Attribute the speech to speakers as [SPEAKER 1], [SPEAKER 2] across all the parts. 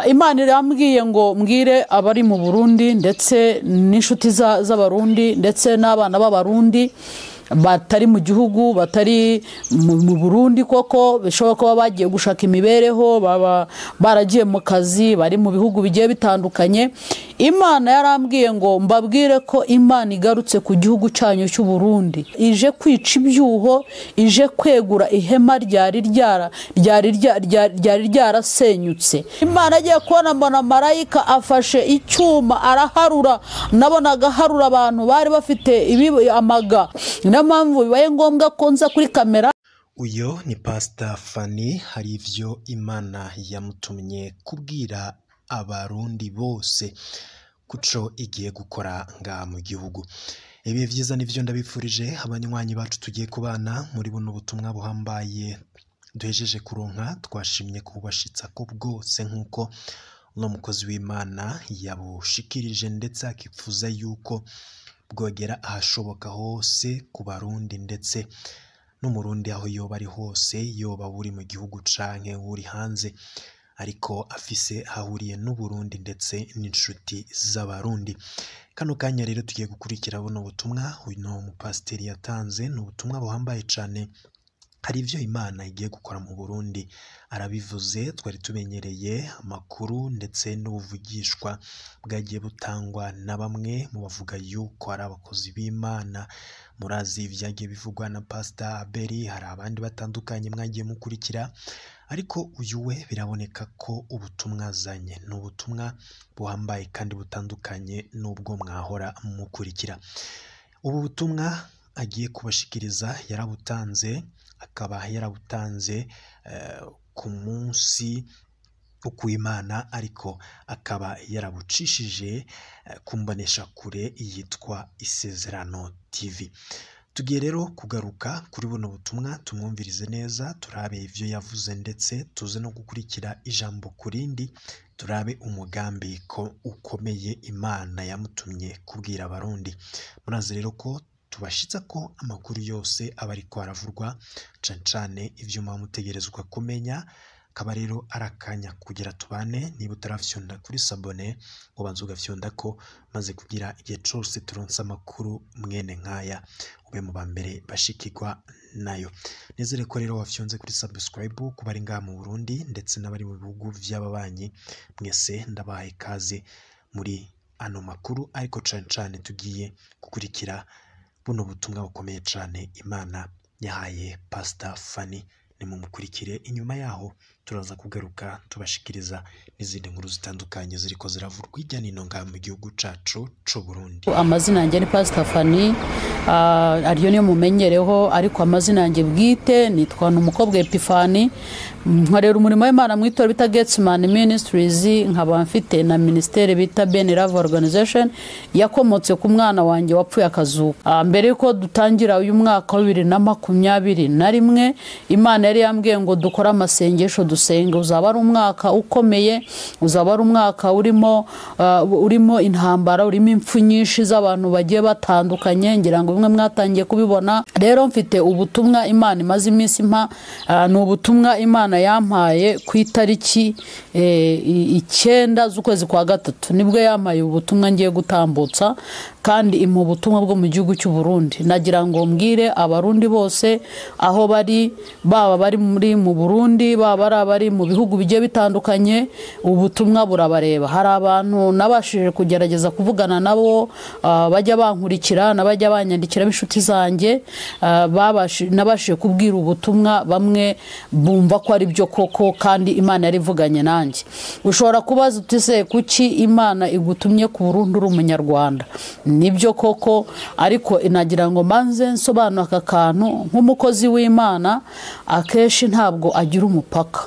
[SPEAKER 1] Imana irambwiye ngo mbwire abari mu Burundi ndetse n'inshuti z'abarundi ndetse n'abana b'abarundi batari mu gihugu batari mu Burundi koko bishoboka ko bagiye gushaka imibereho baragiye mu kazi bari mu bihugu bigiye bitandukanye. Imana yarambwiye ngo mbabwire ko Imana igarutse ku gihugu cyanyu cy'u Burundi ije kwica ibyuho ije kwegura ihema ryari ryarasenyutse. Imana agiye kubona mbona marayika afashe icyuma araharura nabonaga harura abantu bari bafite amaga mpamvu bibaye ngombwa ko nza kuri kamera.
[SPEAKER 2] Uyo ni Pastor Fanny, hari ivyo Imana yamutumye kubwira abarundi bose kuco igiye gukora nga mu gihugu. Ibihe vyiza nivyo ndabifurije abanywanyi bacu tugiye kubana muri buno butumwa buhambaye duhejeje kuronka. Twashimye kubashitsa ko bwose nkuko no mukozi w'Imana yabushikirije ndetse akifuza yuko bwogera ahashoboka hose ku Barundi ndetse n'umurundi aho yoba ari hose, yoba uri mu gihugu canke uri hanze ariko afise ahuriye n'Uburundi ndetse n'inshuti z'abarundi. Kano kanya rero tugiye gukurikira buno butumwa uno mupasiteri yatanze. Ni ubutumwa buhambaye cane, hari ivyo Imana igiye gukora mu Burundi arabivuze. Twari tumenyereye amakuru ndetse n'ubuvugishwa bwagiye butangwa na bamwe mu bavuga yuko ari abakozi b'Imana. Murazi ivyagiye bivugwa na Pastor Abeli, hari abandi batandukanye mwagiye mukurikira, ariko uyu we biraboneka ko ubutumwa azanye ni ubutumwa buhambaye kandi butandukanye n'ubwo mwahora mukurikira. Ubu butumwa agiye kubashikiriza yarabutanze, akaba yarabutanze ku munsi ukw'Imana, ariko akaba yarabucishije kumbonesha kure yitwa Isezerano TV. Tugiye rero kugaruka kuri buno butumwa tumwumvirize neza, turabe ivyo yavuze ndetse tuze no gukurikira ijambo kurindi, turabe umugambi ko ukomeye Imana yamutumye kubwira abarundi. Murazi rero ko tubashitsa ko amakuru yose aba ariko aravurwa cane ivyo mutegerezwa kumenya. Kaba rero arakanya kugira tubane. Niba utarafyonda kuri sabone ubanza ugafyonda ko, maze kugira igihe cyose turonsa amakuru mwene nkaya ube mu bambere bashikirwa nayo. Nezere ko rero wafyonze kuri subscribe ku bari ngaha mu Burundi ndetse n'abari mu bihugu vy'ababanyi, mwese ndabahaye kaze muri ano makuru, ariko cane tugiye gukurikira buno butumwa bukomeye cane Imana yahaye Pastor Fanny. Nimumukurikire, inyuma yaho turaza kugaruka tubashikiriza n'izindi nkuru zitandukanye ziriko ziravurwa hirya no hino mu gihugu cacu c'u Burundi.
[SPEAKER 1] Amazina yanjye ni Pastor Fanny, ariyo niyo mumenyereho, ariko amazina yanjye bwite nitwa n'umukobwa Epifani. Nkorera umurimo w'Imana mu itorero bita Getsman Ministries, nkaba mfite na ministere bita Ben Love Organization yakomotse ku mwana wanjye wapfuye akazuka. Mbere yuko dutangira uyu mwaka wa 2021, Imana yari yambwiye ngo dukora amasengesho dusenga. Uzaba ari umwaka ukomeye, uzaba ari umwaka urimo intambara, urimo impfu nyinshi z'abantu bagiye batandukanye, ngira ngo bimwe mwatangiye kubibona. Rero mfite ubutumwa Imana imaze iminsi impa, ni ubutumwa Imana yampaye ku itariki 9 z'ukwezi kwa gatatu, nibwo yampaye ubutumwa ngiye gutambutsa, kandi impa ubutumwa bwo mu gihugu cy'u Burundi. Nagira ngo mbwire abarundi bose aho bari, baba bari mu Burundi, baba bari mu bihugu bigiye bitandukanye, ubutumwa burabareba. Hari abantu nabashije kugerageza kuvugana nabo, bajya bankurikira nabajya banyandikira b'inshuti zanjye, nabashije kubwira ubutumwa, bamwe bumva ko ari byo koko kandi Imana yarivuganye nanjye. Ushobora kubaza uti se kuki Imana igutumye ku Burundi uri umunyarwanda? Nibyo koko, ariko inagira ngo manze nsobanura aka kantu. Nk'umukozi w'Imana akeshi ntabwo agira umupaka.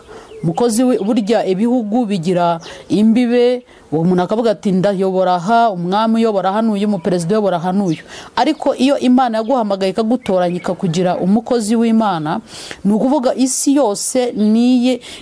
[SPEAKER 1] Mukozi burya ibihugu bigira imbibe, uwo muntu akavuga ati ndayobora aha, umwami uyobora hano, uyu muperezida uyobora hano uyu. Ariko iyo Imana yaguhamagaye ikagutoranya ikakugira umukozi w'Imana, ni ukuvuga isi yose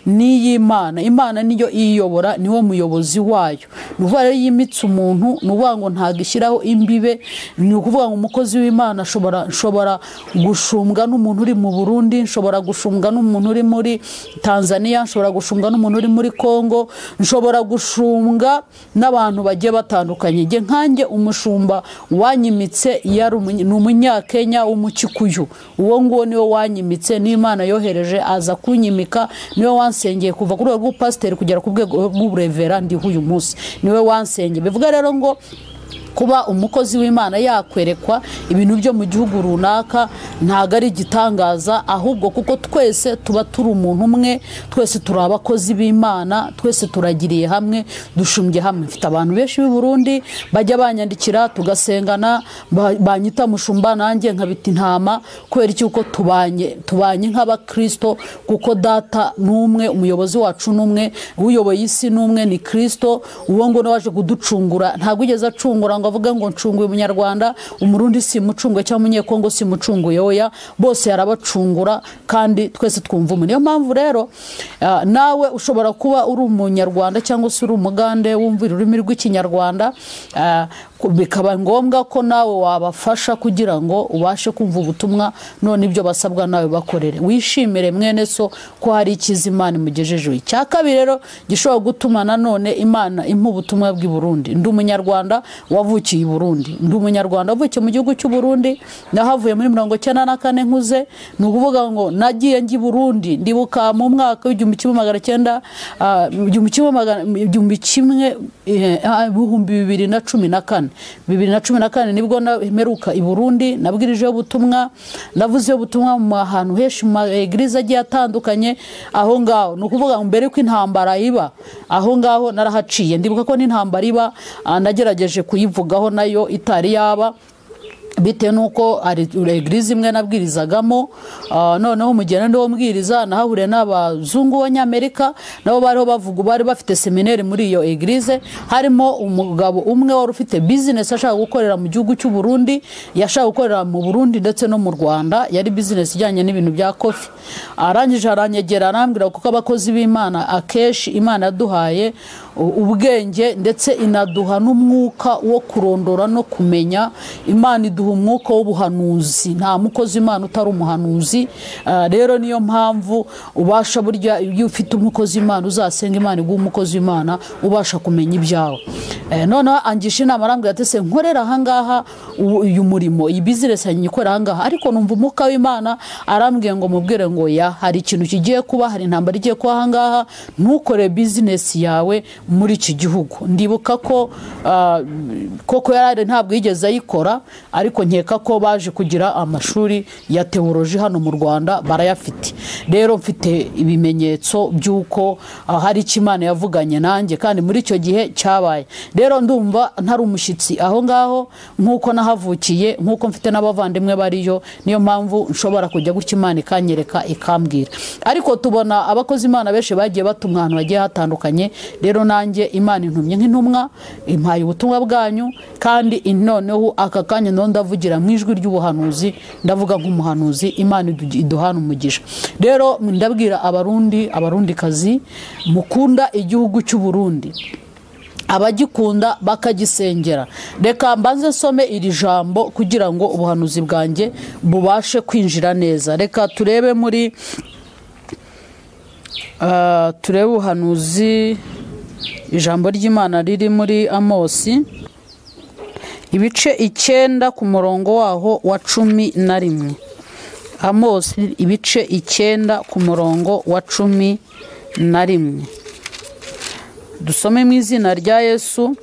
[SPEAKER 1] ni Imana. Imana niyo iyobora, niwo muyobozi wayo. Ni ukuvuga rero yimitse umuntu, ni ukuvuga ngo ntagishyiraho imbibe. Ni ukuvuga ngo umukozi w'Imana nshobora gushumbwa n'umuntu uri mu Burundi, nshobora gushumbwa n'umuntu uri muri Tanzania, nshobora gushumbwa n'umuntu uri muri Kongo, nshobora gushumbwa n'abantu bagiye batandukanye. Nge nkanjye umushumba wanyimitse ni umunyakenya w'umukikuyu. Uwo nguwo niwe wanyimitse, n'Imana yohereje aza kunyimika, niwe wansengeye kuva ku rwego rw'upasiteri kugera ku rwego rw'uburevera ndiho uyu munsi, niwe wansengeye. Bivuga rero ngo kuba umukozi w'Imana yakwerekwa ibintu byo mu gihugu runaka ntago ari igitangaza, ahubwo kuko twese tuba turi umuntu umwe, twese turi abakozi b'Imana, twese turagiriye hamwe, dushumbye hamwe. Mfite abantu benshi b'i Burundi bajya banyandikira tugasengana, banyita mushumba nanjye nkabita intama, kubera iki? Uko tubanye nk'abakristo, kuko data n'umwe, umuyobozi wacu n'umwe, uyoboye isi n'umwe, ni Kristo. Uwo ngo waje kuducungura ntago ugeze acungura ngo avuga ngo ncunguye umunyarwanda, umurundi si mucunguye cyangwa umunyekongo si mucunguye. Oya, bose yarabacungura kandi twese twumva umwe. Niyo mpamvu rero nawe ushobora kuba uri umunyarwanda cyangwa se uri umugande wumva ururimi rw'ikinyarwanda, bikaba ngombwa ko nawe wabafasha kugira ngo ubashe kumva ubutumwa, none ibyo basabwa nawe bakorere. Wishimire mwene so ko hari ikiza Imana imugejejeho. Icya kabiri rero gishobora gutuma nanone Imana impa ubutumwa bw'i Burundi. Ndi umunyarwanda wavukiye i Burundi, ndi umunyarwanda wavukiye mu gihugu cy'u Burundi, nahavuye muri 1994 nkuze. Ni ukuvuga ngo nagiye ngi Burundi, ndibuka mu mwaka w'1914 nibwo naheruka i Burundi, nabwirijeho ubutumwa, navuzeho ubutumwa mu hantu henshi mu eglise agiye atandukanye. Aho ngaho ni ukuvuga mbere ko intambara iba, aho ngaho narahaciye. Ndibuka ko n'intambara iba nagerageje kuyivugaho nayo itari yaba, bitewe nuko ari eglise imwe nabwirizagamo. Noneho umugeni wo mbwiriza nahabure n'abazungu b'Amerika, nabo bariho bavuga, bari bafite seminaire muri iyo eglise. Harimo umugabo umwe wari ufite business ashaka gukorera mu gihugu cy'u Burundi, yashaka gukorera mu Burundi ndetse no mu Rwanda, yari business ijyanye n'ibintu bya coffee. Arangije aranyegera arambwira kuko abakozi b'Imana akeshi Imana yaduhaye ubwenge ndetse inaduha n'umwuka wo kurondora no kumenya. Imana iduha umwuka w'ubuhanuzi, nta mukozi Imana utari umuhanuzi. Rero niyo mpamvu ubasha, burya iyo ufite umukozi Imana uzasenga Imana iguha umukozi Imana ubasha kumenya ibyawe. Noneho angisha inama arambwira ati se nkorera ahangaha uyu murimo, iyi business yanyikorera ahangaha, ariko numva umwuka w'Imana arambwiye ngo mubwire ngo ya hari ikintu kigiye kuba, hari intambara igiye kuba ahangaha, ntukore business yawe muri iki gihugu. Ndibuka ko koko yarari ntabwo yigeze ayikora, ariko nkeka ko baje kugira amashuri ya teoloji hano mu Rwanda barayafite. Rero mfite ibimenyetso by'uko hari icyo Imana yavuganye nanjye kandi muri icyo gihe cyabaye. Rero ndumva ntari umushyitsi aho ngaho, nk'uko nahavukiye, nk'uko mfite n'abavandimwe bariyo. Niyo mpamvu nshobora kujya gutya Imana ikanyereka ikambwira. Ariko tubona abakozi Imana benshi bagiye batumwa ahantu hagiye hatandukanye. Rero nanjye Imana intumye nk'intumwa, impaye ubutumwa bwanyu, kandi noneho aka kanya ndavugira mu ijwi ry'ubuhanuzi, ndavuga nk'umuhanuzi. Imana iduhana umugisha. Rero ndabwira abarundikazi mukunda igihugu cy'u Burundi, abagikunda bakagisengera, reka mbanze nsome iri jambo kugira ngo ubuhanuzi bwanjye bubashe kwinjira neza. Reka turebe muri turebe ubuhanuzi, ijambo ry'Imana riri muri Amosi ibice 9 ku murongo waho wa 11. Amosi ibice 9 ku murongo wa 11. Dusome mu izina rya Yesu.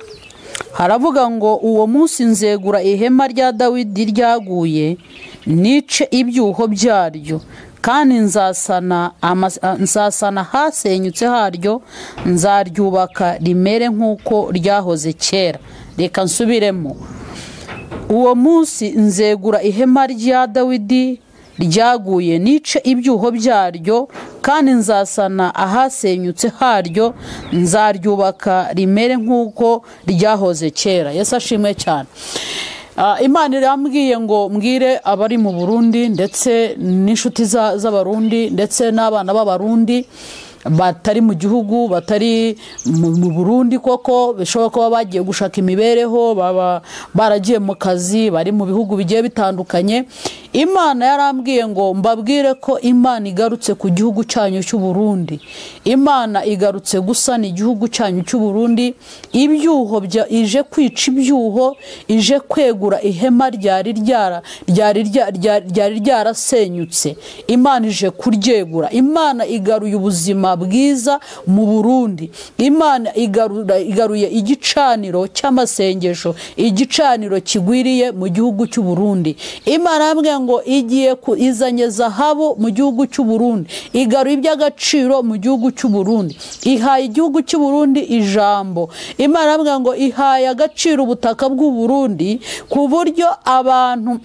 [SPEAKER 1] Haravuga ngo uwo munsi nzegura ihema rya Dawidi ryaguye, nice ibyuho byaryo, kandi nzasana hasenyutse haryo, nzaryubaka rimere nk'uko ryahoze kera. Reka nsubiremo. Uwo munsi nzegura ihema rya Dawidi ryaguye, nice ibyuho byaryo, kandi nzasana ahasenyutse haryo, nzaryubaka rimere nk'uko ryahoze kera. Yesu ashimwe cyane. Imana irambwiye ngo mbwire abari mu Burundi ndetse n'inshuti z'Abarundi ndetse n'abana b'Abarundi batari mu gihugu, batari mu Burundi, koko bishobora kuba bagiye gushaka imibereho, baba baragiye mu kazi, bari mu bihugu bigiye bitandukanye. Imana yarambwiye ngo mbabwire ko Imana igarutse ku gihugu cyanyu cy'u Burundi. Imana igarutse gusana igihugu cyanyu cy'u Burundi. Ibyuho ije kwica ibyuho, ije kwegura ihema ryari ryarasenyutse. Imana ije kuryegura. Imana igaruye ubuzima bwiza mu Burundi. Imana igaruye igicaniro cy'amasengesho, igicaniro kigwiriye mu gihugu cy'u Burundi. Imana yambwiye ngo igiye izanye zahabu mu gihugu cy'u Burundi, igaruye iby'agaciro mu gihugu cy'u Burundi, ihaye igihugu cy'u Burundi ijambo. Imana yambwiye ngo ihaye agaciro ubutaka bw'u Burundi ku buryo abantu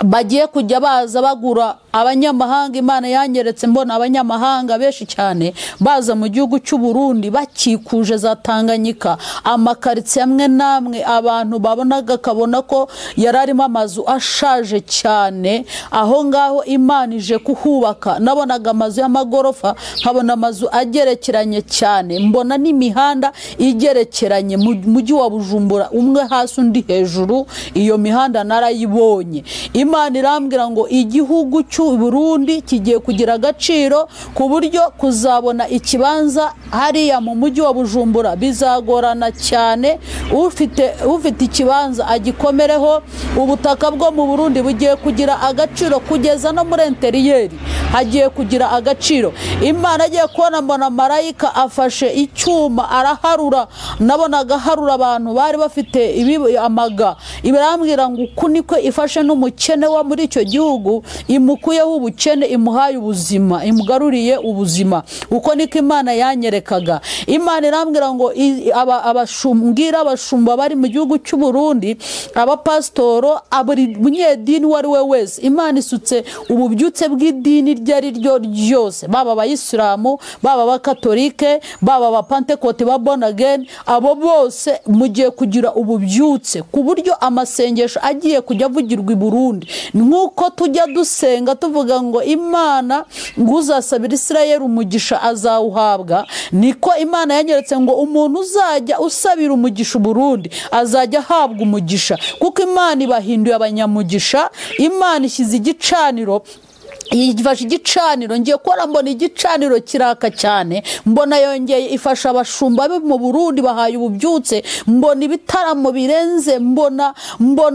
[SPEAKER 1] bagiye kujya baza bagura abanyamahanga. Imana yanyeretse mbona abanyamahanga benshi cyane baza mu gihugu cy'u Burundi bakikuje za Tanganyika, amakaritsiye amwe namwe abantu babonaga kabona ko yararimo amazu ashaje cyane. Aho ngaho Imana ije kuhubaka. Nabonaga amazu y'amagorofa, nkabona amazu agerekeranye cyane, mbona n'imihanda igerekeranye mu mujyi wa Bujumbura, umwe hasi undi hejuru. Iyo mihanda narayibonye. Imana irambwira ngo igihugu cy'u Burundi kigiye kugira agaciro ku buryo kuzabona ikibanza hariya mu mujyi wa Bujumbura bizagorana cyane. Ufite ikibanza agikomereho. Ubutaka bwo mu Burundi bugiye kugira agaciro kugeza no muri interiyeri hagiye kugira agaciro. Imana agiye kubona mbona marayika afashe icyuma araharura. Nabonaga harura abantu bari bafite amaga. Ibirambwira ngo uku niko ifashe n'umukene wa muri icyo gihugu, imukuyeho ubukene, imuhaye ubuzima, imugaruriye ubuzima. Uko niko Imana yanyerekaga. Imana irambwira ngo abashumba bari mu gihugu cy'u Burundi, abapasitoro, aburi munyedini wari we wese, Imana isutse ububyutse bw'idini iryo ari ryo ryose, baba abayisilamu, baba abakatolike, baba abapantekote, ba born again, abo bose mugiye kugira ububyutse ku buryo amasengesho agiye kujya avugirwa i Burundi. Nkuko tujya dusenga tuvuga ngo Imana nguzasabira Isirayeli umugisha azawuhabwa, niko Imana yanyeretse ngo umuntu uzajya usabira umugisha Burundi azajya ahabwa umugisha, kuko Imana ibahinduye abanyamugisha. Imana ishyize igicaniro, yifashe igicaniro. Ngiye kora mbona igicaniro kiraka cyane, mbona yongeye ifasha abashumba be mu Burundi bahaye ububyutse, mbona ibitaramo birenze, mbona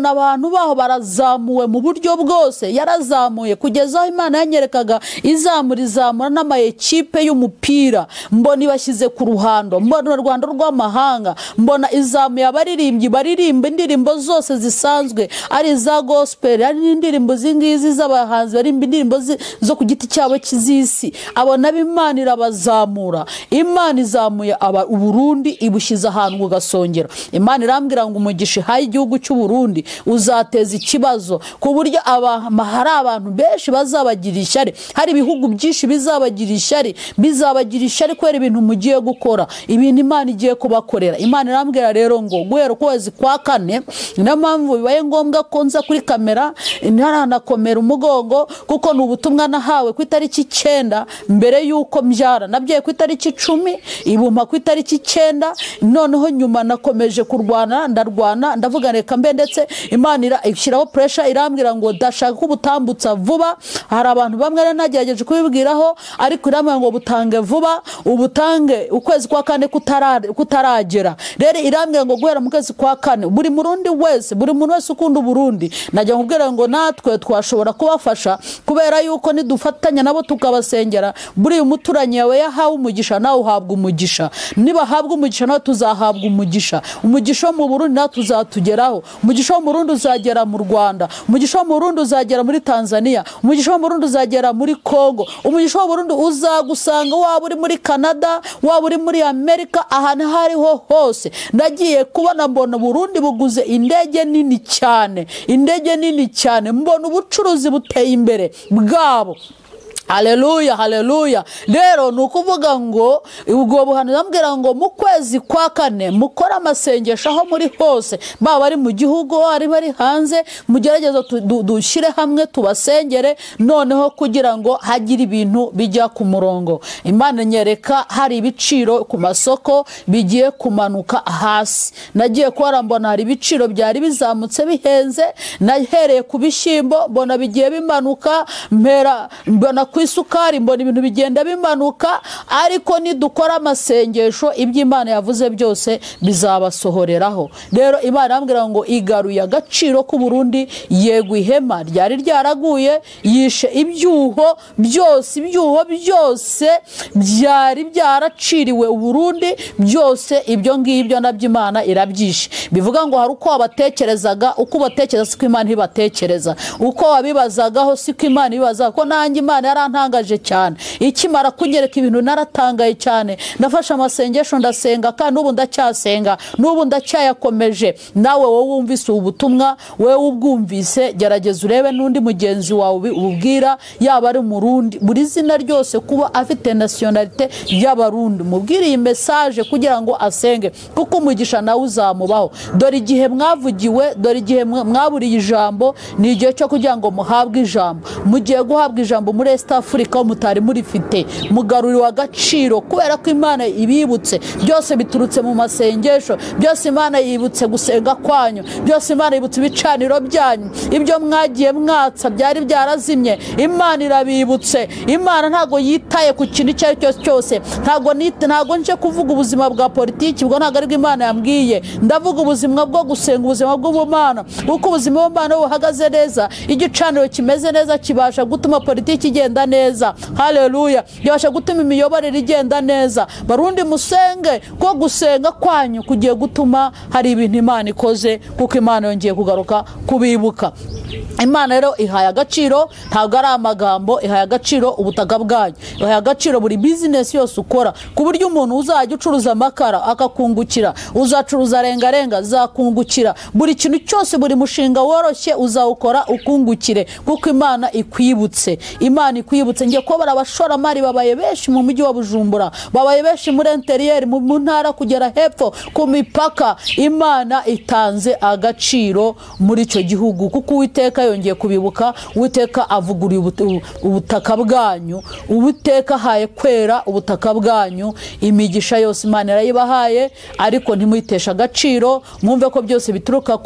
[SPEAKER 1] abantu baho barazamuwe mu buryo bwose. Yarazamuye kugeza aho Imana yanyerekaga izamura n'amayekipe y'umupira, mbona ibashyize ku ruhando, mbona u Rwanda rw'amahanga, mbona izamuye abaririmbyi baririmba indirimbo zose zisanzwe, ari za gospel, ari n'indirimbo zingizi z'abahanzi barimba indirimbo zo ku giti cyabo kizisi. Abona b'Imana irabazamura. Imana izamuye Burundi ibushyize ahantu ku gasongero. Imana irambwira ngo umugisha haye igihugu cy'u Burundi uzateza ikibazo ku buryo hari abantu benshi bazabagira ishyari, hari ibihugu byinshi bizabagira ishyari kubera ibintu mugiye gukora, ibintu Imana igiye kubakorera. Imana irambwira rero ngo guhera ukwezi kwa 4, niyo mpamvu bibaye ngombwa ko nza kuri kamera ntaranakomera umugongo, kuko ubutumwa nahawe ku itariki 9 mbere yuko mbyara. Nabyaye ku itariki 10, ibumpa ku itariki 9. Noneho nyuma nakomeje kurwana, ndarwana, ndavuga reka mbe, ndetse Imana ishyiraho pressure irambwira ngo dashaka kubutambutsa vuba. Hari abantu bamwe nagerageje kubibwiraho, ariko irambwira ngo butange vuba, ubutange ukwezi kwa 4 kutaragera. Rero irambwira ngo guhera mu kwezi kwa 4 buri murundi wese, buri muntu wese ukunda Burundi, najya nkubwira ngo natwe twashobora kubafasha, kubera yuko nidufatanya nabo tukabasengera. Buri umuturanyi yawe yahawe umugisha, nawe uhabwa umugisha. Niba habwa umugisha, nawe tuzahabwa umugisha. Umugisha mu Burundi nawe tuzatugeraho. Umugisha mu Burundi uzagera mu Rwanda, umugisha mu Burundi uzagera muri Tanzania, umugisha mu Burundi uzagera muri Kongo, umugisha mu Burundi uzagusanga waba uri muri Canada, waba uri muri Amerika, ahantu hariho hose. Nagiye kubona mbona Burundi buguze indege nini cyane, mbona ubucuruzi buteye imbere bwabo. Haleluya, haleluya. Rero nukuvuga ngo ubwo buhanuzi ambwira ngo mu kwezi kwa kane mukora amasengesho aho muri hose, baba ari mu gihugu ari bari hanze, mugerageza dushire hamwe tubasengere, noneho kugira ngo hagire ibintu bijya ku murongo. Imana nyereka hari ibiciro ku masoko bigiye kumanuka hasi. Nagiye kubara mbona hari ibiciro byari bizamutse bihenze, nahereye ku bishyimbo mbona bigiye bimanuka, mbona ku isukari mbona ibintu bigenda bimanuka, ariko nidukora amasengesho iby'Imana yavuze byose bizabasohoreraho. Rero Imana yambwira ngo igaruye agaciro ku Burundi, yego ihema ryari ryaraguye, yishe ibyuho byose byari byaraciriwe Burundi byose, ibyo ngibyo nabyo Imana irabyishe. Bivuga ngo hari uko wabatekerezaga, uko batekereza siko Imana ibatekereza, uko wabibazagaho siko Imana ibibaza. Ko nanjye Imana yarantangaje cyane, ikimara kunyereka ibintu naratangaye cyane, ndafasha amasengesho ndasenga, kandi n'ubu ndacyasenga, n'ubu ndacyayakomeje. Nawe wowe wumvise ubutumwa, wowe ubwumvise, gerageza urebe n'undi mugenzi wawe ububwira, yaba ari Murundi, buri zina ryose kuba afite nationalite y'Abarundi, mubwire iyi message kugira ngo asenge, kuko umugisha nawe uzamubaho. Dore igihe mwavugiwe, dore igihe mwaburiye ijambo, ni igihe cyo kugira ngo muhabwe ijambo. Mugiye guhabwa ijambo muri East Africa mutari murifite, mugaruriwe agaciro, kubera ko Imana ibibutse. Byose biturutse mu masengesho, byose Imana yibutse gusenga kwanyu, byose Imana yibutse ibicaniro byanyu, ibyo mwagiye mwatsa byari byarazimye, Imana irabibutse. Imana ntago yitaye ku kintu icyo ari cyo cyose. Ntago nje kuvuga ubuzima bwa politiki, ubwo ntago ari Imana yambwiye. Ndavuga ubuzima bwo gusenga, ubuzima bw'ubumana, uko ubuzima bw'Imana buhagaze neza, igicaniro kimeze neza kibasha gutuma politiki igenda neza. Haleluya, yabasha gutuma imiyoborere igenda neza. Barundi musenge, ko gusenga kwanyu kugiye gutuma hari ibintu Imana ikoze, kuko Imana yongeye kugaruka kubibuka. Imana rero ihaye agaciro, ntabwo ari amagambo, ihaye agaciro ubutaka bwanyu, ihaye agaciro buri business yose ukora, ku buryo umuntu uzajya ucuruza amakara akakungukira, uzacuruza rengarenga zakungukira, buri kintu cyose, buri mushinga woroshye uzawukora ukungukire, kuko Imana ikwibutse. Imana ikwibutse. Ngiye ko barabashoramari babaye benshi mu mujyi wa Bujumbura, babaye benshi muri interieur, mu ntara kugera hepfo ku mipaka. Imana itanze agaciro muri icyo gihugu, kuko Uwiteka yongeye kubibuka. Uwiteka avuguriye ubutaka bwanyu, Uwiteka haye kwera ubutaka bwanyu, imigisha yose Imana yarayibahaye, ariko ntimuyitesha agaciro. Mwumve ko byose bituruka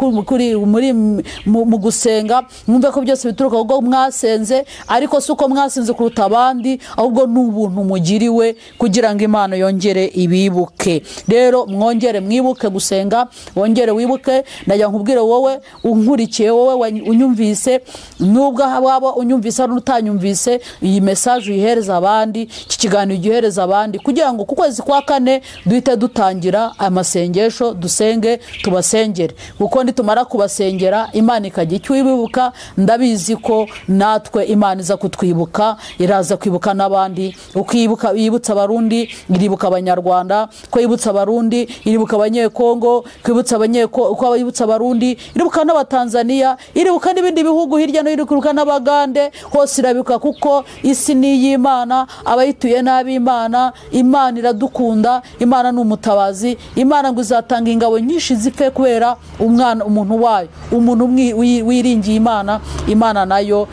[SPEAKER 1] mu gusenga, mwumve ko byose bituruka ubwo mwasenze, ariko suko mwasenze kuruta abandi, ahubwo n'ubuntu mugiriwe kugira ngo Imana yongere ibibuke. Rero mwongere mwibuke gusenga, wongere wibuke. Najya nkubwire wowe unkurikiye, wowe unyumvise, nubwo waba unyumvise ari utanyumvise, iyi message uyihereza abandi, iki kiganiro ugihereza abandi, kugira ngo ku kwezi kwa kane duhite dutangira amasengesho, dusenge, tubasengere. Kuko nitumara kubasengera Imana ikajya ikibibuka, ndabizi ko natwe Imana iza kutwibuka, iraza kwibuka n'abandi. Ukibuka yibutsa Abarundi, iribuka Abanyarwanda, ko yibutsa Abarundi, iribuka Abanyekongo, kwibutsa Abanyekongo, yibutsa Abarundi, iribuka n'Abatanzania, iribuka n'ibindi bihugu hirya no hino, iribuka n'Abagande, hose irabibuka, kuko isi ni y'Imana, abayituye n'ab'Imana. Imana iradukunda, Imana n'umutabazi. Imana ngo izatanga ingabo nyinshi zipfe kubera umuntu wayo. Umuntu wiringiye Imana, Imana nayo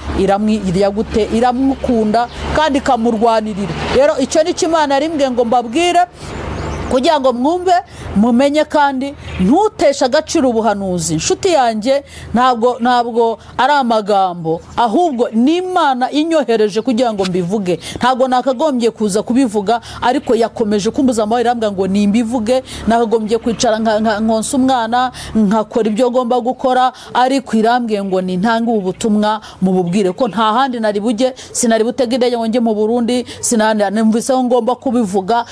[SPEAKER 1] iramukunda kandi ikamurwanirira. Rero icyo ni Imana yarimbwiye ngo mbabwire, kugira ngo mwumve mumenye, kandi ntutesha agaciro ubuhanuzi. Nshuti yanjye, ntabwo ari amagambo, ahubwo ni Imana inyohereje kugira ngo mbivuge. Ntabwo nakagombye kuza kubivuga, ariko yakomeje kumbuza amahoro, irambwira ngo nimbivuge. Nakagombye kwicara nkonsa umwana, nkakora ibyo ngomba gukora, ariko irambwiye ngo nintange ubutumwa mububwire, ko nta handi nari bujye, sinari butega indege ngo njye mu Burundi, sinumvise ngo ngomba kubivuga.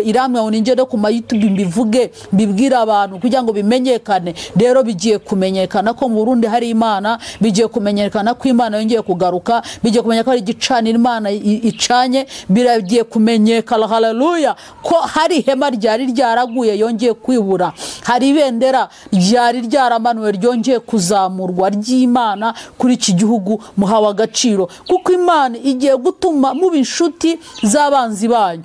[SPEAKER 1] Irambwira ngo ninjye ngende ku ma YouTube mbivuge mbibwira abantu kugira ngo bimenyekane. Rero bigiye kumenyekana ko mu Burundi hari Imana, bigiye kumenyekana ko Imana yongeye kugaruka, bigiye kumenyekana ko ari igicaniro Imana icanye, biragiye kumenyekana haleluya ko hari ihema ryari ryaraguye yongeye kwibura, hari ibendera ryari ryaramanuwe ryongeye kuzamurwa ry'Imana kuri iki gihugu. Muhawe agaciro kuko Imana igiye gutuma muba inshuti z'abanzi banyu,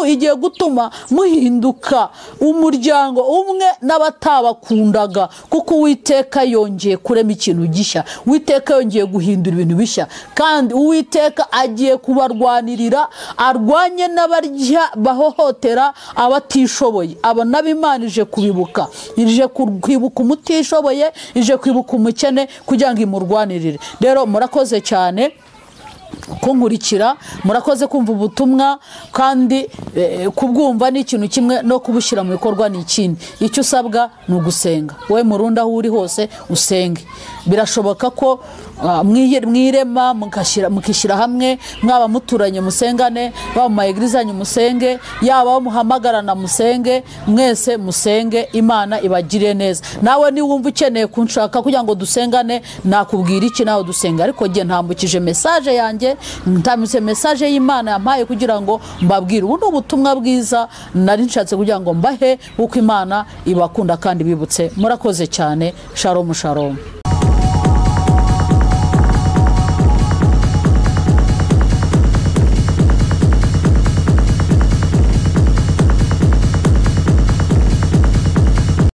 [SPEAKER 1] igiye gutuma muhinduka umuryango umwe n'abatabakundaga, kuko Uwiteka yongeye kurema ikintu gishya, Uwiteka yongeye guhindura ibintu bishya, kandi Uwiteka agiye kubarwanirira, arwanye n'abarya bahohotera abatishoboye. Abo n'Imana ije kubibuka, ije kwibuka umutishoboye, ije kwibuka umukene kugira ngo imurwanirire. Rero murakoze cyane kunkurikira, murakoze kumva ubutumwa, kandi kubwumva ni ikintu kimwe, no kubushyira mu bikorwa ni ikindi. Icyo usabwa ni ugusenga. Wowe Murundi aho uri hose usenge. Birashoboka ko mwirema mukishyira hamwe, mwaba muturanye musengane, baba mu maegirize yanyu musenge, yaba muhamagarana musenge, mwese musenge, Imana ibagire neza. Nawe ni wumva ukeneye kunshaka kugira ngo dusengane, nakubwira iki nawe dusenga. Ariko ngiye ntambukije message yanjye, ntamise message y'Imana yampaye kugira ngo mbabwire. Ubu ubutumwa bwiza nari nshatse kugira ngo mbahe uko Imana ibakunda kandi bibutse. Murakoze cyane. Shalom shalom.